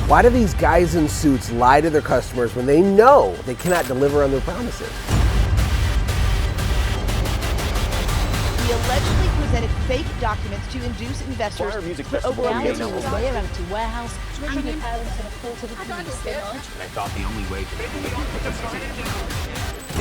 Why do these guys in suits lie to their customers when they know they cannot deliver on their promises? He allegedly presented fake documents to induce investors for over $1 million. Warehouse, I thought the only way to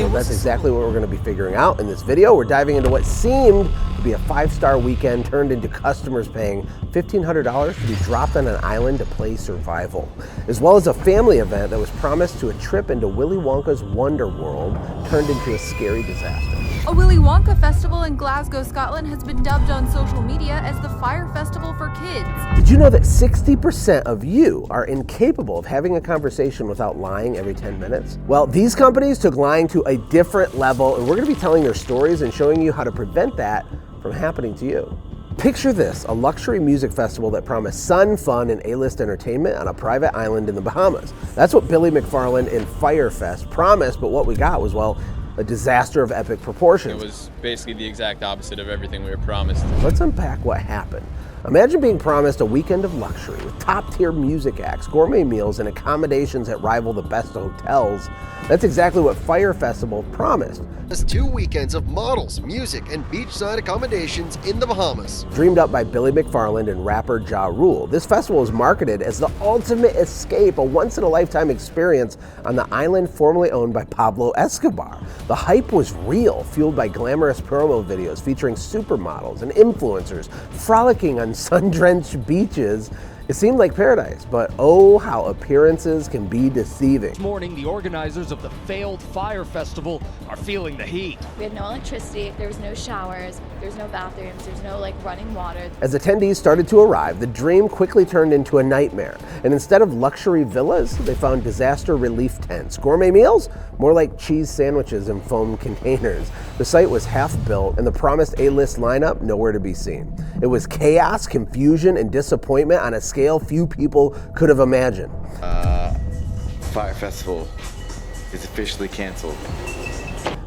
Well, that's exactly what we're going to be figuring out in this video. We're diving into what seemed to be a 5-star weekend turned into customers paying $1,500 to be dropped on an island to play survival, as well as a family event that was promised to a trip into Willy Wonka's Wonder World turned into a scary disaster. A Willy Wonka festival in Glasgow, Scotland has been dubbed on social media as the Fyre Festival for kids. Did you know that 60% of you are incapable of having a conversation without lying every 10 minutes? Well, these companies took lying to a different level, and we're going to be telling their stories and showing you how to prevent that from happening to you. Picture this, a luxury music festival that promised sun, fun, and A-list entertainment on a private island in the Bahamas. That's what Billy McFarland and Fyre Fest promised, but what we got was, well, a disaster of epic proportions. It was basically the exact opposite of everything we were promised. Let's unpack what happened. Imagine being promised a weekend of luxury with top-tier music acts, gourmet meals, and accommodations that rival the best hotels. That's exactly what Fyre Festival promised. That's 2 weekends of models, music, and beachside accommodations in the Bahamas. Dreamed up by Billy McFarland and rapper Ja Rule, this festival is marketed as the ultimate escape, a once-in-a-lifetime experience on the island formerly owned by Pablo Escobar. The hype was real, fueled by glamorous promo videos featuring supermodels and influencers frolicking on sun-drenched beaches. It seemed like paradise, but oh, how appearances can be deceiving. This morning, the organizers of the failed Fyre Festival are feeling the heat. We had no electricity, there was no showers, there's no bathrooms, there's no running water. As attendees started to arrive, the dream quickly turned into a nightmare. And instead of luxury villas, they found disaster relief tents. Gourmet meals? More like cheese sandwiches in foam containers. The site was half built, and the promised A-list lineup nowhere to be seen. It was chaos, confusion, and disappointment on a scale few people could have imagined. Fyre Festival is officially canceled.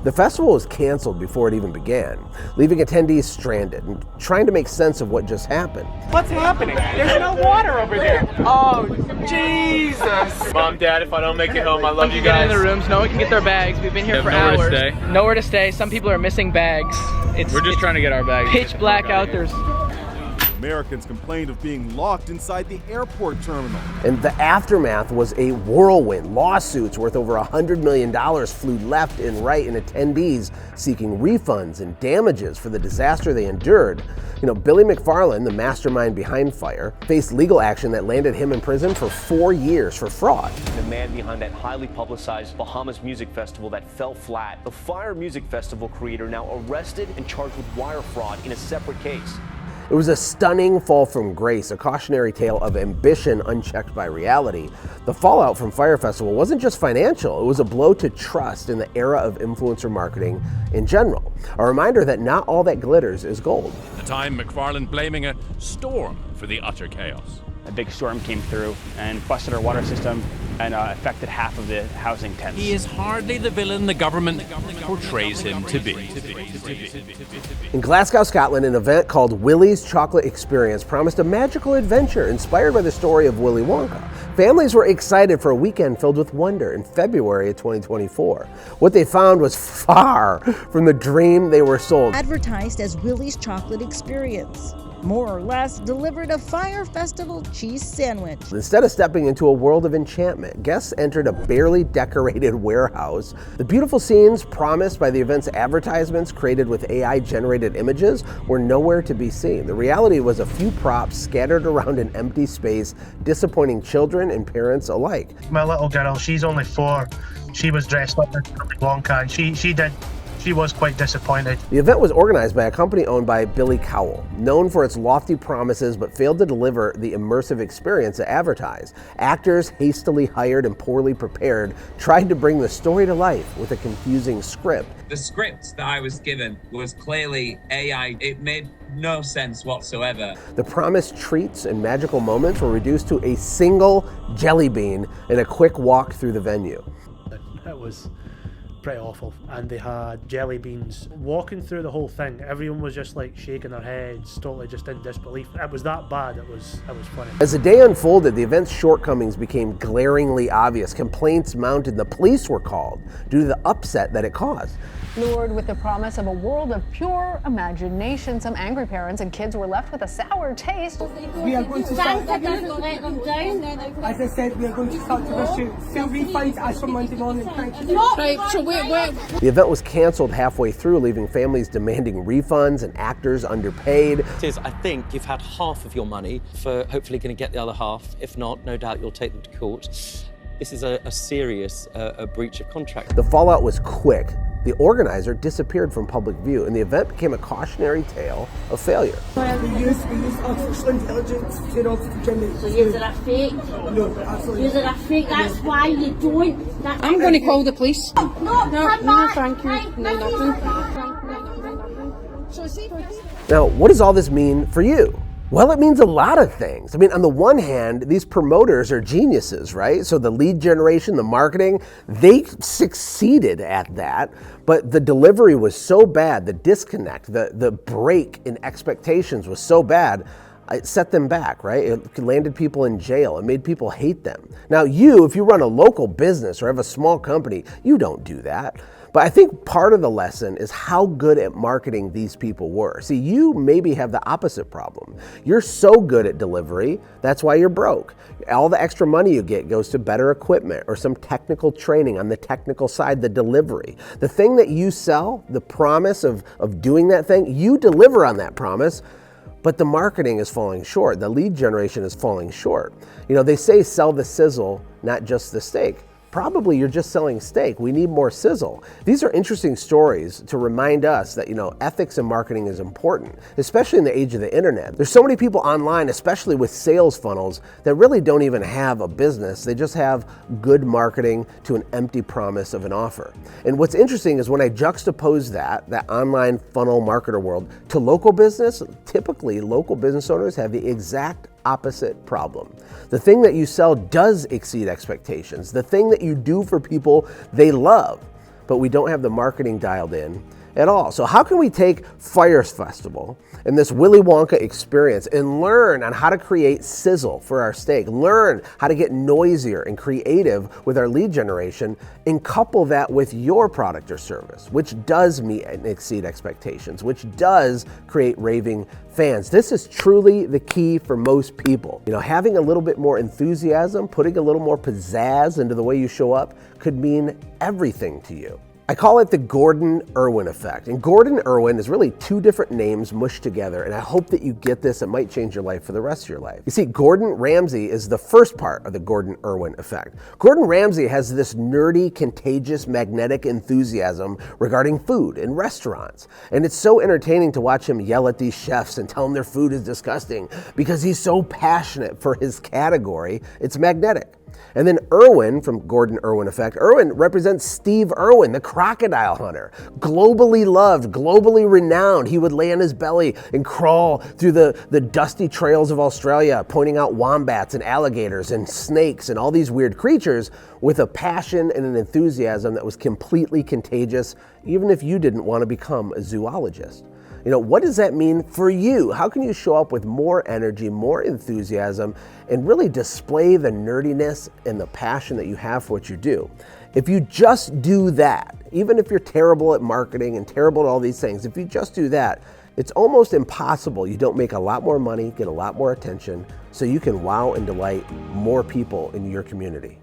The festival was canceled before it even began, leaving attendees stranded and trying to make sense of what just happened. What's happening? There's no water over there. Oh, Jesus. Mom, Dad, if I don't make it home, I love you guys. Get in the rooms. No one can get their bags. We've been here for hours. Nowhere to stay. Nowhere to stay. Some people are missing bags. We're just trying to get our bags. Pitch black out. There's Americans complained of being locked inside the airport terminal. And the aftermath was a whirlwind. Lawsuits worth over $100 million flew left and right, and attendees seeking refunds and damages for the disaster they endured. You know, Billy McFarland, the mastermind behind Fyre, faced legal action that landed him in prison for 4 years for fraud. The man behind that highly publicized Bahamas music festival that fell flat. The Fyre Music Festival creator now arrested and charged with wire fraud in a separate case. It was a stunning fall from grace, a cautionary tale of ambition unchecked by reality. The fallout from Fyre Festival wasn't just financial, it was a blow to trust in the era of influencer marketing in general. A reminder that not all that glitters is gold. At the time, McFarland blaming a storm for the utter chaos. A big storm came through and busted our water system and affected half of the housing tents. He is hardly the villain the government portrays him to be. In Glasgow, Scotland, an event called Willy's Chocolate Experience promised a magical adventure inspired by the story of Willy Wonka. Families were excited for a weekend filled with wonder in February of 2024. What they found was far from the dream they were sold. Advertised as Willy's Chocolate Experience, more or less delivered a Fyre Festival cheese sandwich. Instead of stepping into a world of enchantment, guests entered a barely decorated warehouse. The beautiful scenes promised by the event's advertisements created with AI-generated images were nowhere to be seen. The reality was a few props scattered around an empty space, disappointing children and parents alike. My little girl, she's only 4. She was dressed up as Wonka, and she was quite disappointed. The event was organized by a company owned by Billy Cowell, known for its lofty promises but failed to deliver the immersive experience it advertised. Actors, hastily hired and poorly prepared, tried to bring the story to life with a confusing script. The script that I was given was clearly AI. It made no sense whatsoever. The promised treats and magical moments were reduced to a single jelly bean and a quick walk through the venue. That was pretty awful, and they had jelly beans. Walking through the whole thing, everyone was just like shaking their heads, totally just in disbelief. It was that bad. It was funny. As the day unfolded, the event's shortcomings became glaringly obvious. Complaints mounted, the police were called due to the upset that it caused. Lured with the promise of a world of pure imagination, some angry parents and kids were left with a sour taste. We are going to start. Doesn't let them down. As I said, we are going to start to issue sale refunds as from Monday morning. Thank you. Right, so wait. The event was canceled halfway through, leaving families demanding refunds and actors underpaid. I think you've had half of your money for hopefully going to get the other half. If not, no doubt you'll take them to court. This is a serious breach of contract. The fallout was quick. The organizer disappeared from public view, and the event became a cautionary tale of failure. We use artificial intelligence in order to generate. So use it a fake? No, absolutely. Use it a fake, that's why you don't. I'm going to call the police. No, thank you. No, nothing. Now, what does all this mean for you? Well, it means a lot of things. I mean, on the one hand, these promoters are geniuses, right? So the lead generation, the marketing, they succeeded at that, but the delivery was so bad, the disconnect, the break in expectations was so bad, it set them back, right? It landed people in jail. It made people hate them. Now if you run a local business or have a small company, you don't do that. But I think part of the lesson is how good at marketing these people were. See, you maybe have the opposite problem. You're so good at delivery, that's why you're broke. All the extra money you get goes to better equipment or some technical training on the technical side, the delivery. The thing that you sell, the promise of doing that thing, you deliver on that promise, but the marketing is falling short. The lead generation is falling short. You know, they say sell the sizzle, not just the steak. Probably you're just selling steak. We need more sizzle. These are interesting stories to remind us that, ethics in marketing is important, especially in the age of the internet. There's so many people online, especially with sales funnels, that really don't even have a business. They just have good marketing to an empty promise of an offer. And what's interesting is when I juxtapose that online funnel marketer world to local business, typically local business owners have the exact opposite problem. The thing that you sell does exceed expectations. The thing that you do for people they love, but we don't have the marketing dialed in at all. So how can we take Fyre Festival and this Willy Wonka experience and learn on how to create sizzle for our steak, learn how to get noisier and creative with our lead generation, and couple that with your product or service, which does meet and exceed expectations, which does create raving fans. This is truly the key for most people. Having a little bit more enthusiasm, putting a little more pizzazz into the way you show up could mean everything to you. I call it the Gordon-Irwin effect. And Gordon-Irwin is really two different names mushed together, and I hope that you get this. It might change your life for the rest of your life. You see, Gordon Ramsay is the first part of the Gordon-Irwin effect. Gordon Ramsay has this nerdy, contagious, magnetic enthusiasm regarding food and restaurants. And it's so entertaining to watch him yell at these chefs and tell them their food is disgusting because he's so passionate for his category. It's magnetic. And then Irwin, from Gordon-Irwin effect, Irwin represents Steve Irwin, the crocodile hunter. Globally loved, globally renowned. He would lay on his belly and crawl through the dusty trails of Australia, pointing out wombats and alligators and snakes and all these weird creatures with a passion and an enthusiasm that was completely contagious, even if you didn't want to become a zoologist. What does that mean for you? How can you show up with more energy, more enthusiasm, and really display the nerdiness and the passion that you have for what you do? If you just do that, even if you're terrible at marketing and terrible at all these things, if you just do that, it's almost impossible you don't make a lot more money, get a lot more attention, so you can wow and delight more people in your community.